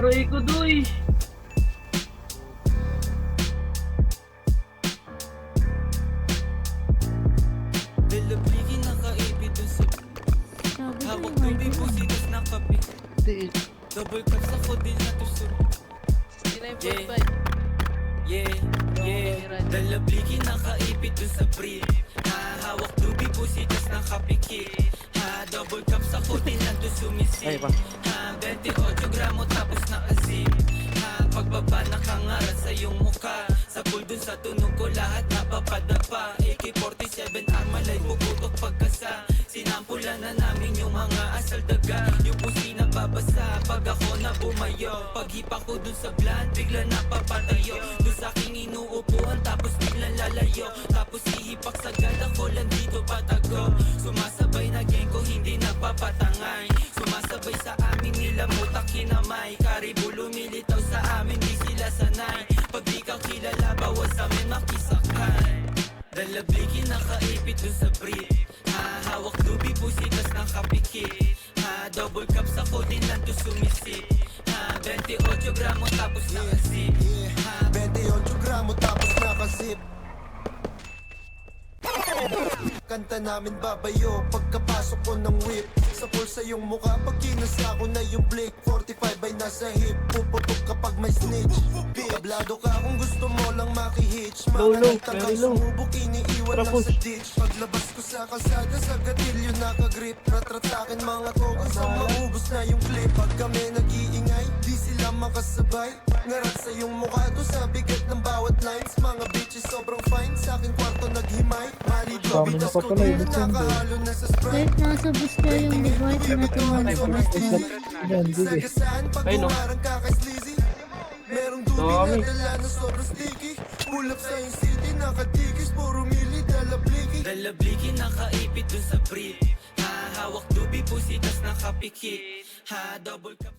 Aray ko, doy. Dalabligi nakaipit dun sa Sabi ko hawak yung tubig mic po mo. sitas nakapik. Di. Double cup sa kodil na tusok. Yeah, dalabligi nakaipit dun sa brief. Hawak tubig po sitas nakapikit. Double cup sa kodil na to sumisip. 28 gramo tapos nakazip. Pagbaba nakangarat sa iyong muka. Sa pool dun sa tunog ko lahat napapadapa. AK-47 armalay puputok pagkasa. Sinampulan na namin yung mga asal daga. Yung pusi na babasa pag ako na bumayo. Paghipa ko dun sa bland bigla napapatayo. Dun sa aking inuupuan tapos biglang lalayo. Tapos hihipak sagad ako lang dito patago. Sumasabay na gang ko hindi napapatangay. Sumasabay sa amin nila mutak kinamay. Karibu lumilitaw sa amin di sila sanay. Pag di ka kilala bawas amin makisakay. Dalabligi nakaipit dun sa brief. Hawak dubi pusitas nakapikit. Double cup sa kodin lang to sumisip. 28 gramo tapos nakasip. 28 gramo tapos nakasip. Kanta namin babayo pagkapasok ko ng whip. Sa pulsa yung mukha pag kinasa ko na yung blick. 45 ay nasa hip, puputok kapag may snitch. Kablado ka kung gusto mo lang makihitch. Low, Mga low, nagtangkang very low. sumubok iniiwan lang Tapos. sa ditch. Paglabas ko sa kalsada sa gatilyo nakagrip. Ratratakin mga token sa maubos na yung clip. Pag kami nag-iingay, di sila makasabay. Ngarat sa yung mukha to sa bigat ng bawat lines. Mga bitches sobrang fine, sa aking kwarto naghimay. Marido, Dami bitas na ko pala, din ibig sabihin. nakahalo na sa Sprite. Kahit nasa bus ka yung device na tumawag sa bus na. Yan, di. Sagasaan pag Ay, no. umarang ka kay Sleazy. Merong dubi na Dami. dala na sobrang sticky. Pull up sa yung city, nakatikis, puro mili, dala bliki. Dalabligi nakaipit dun sa brief. Hawak dubi pusitas nakapikit. Double cup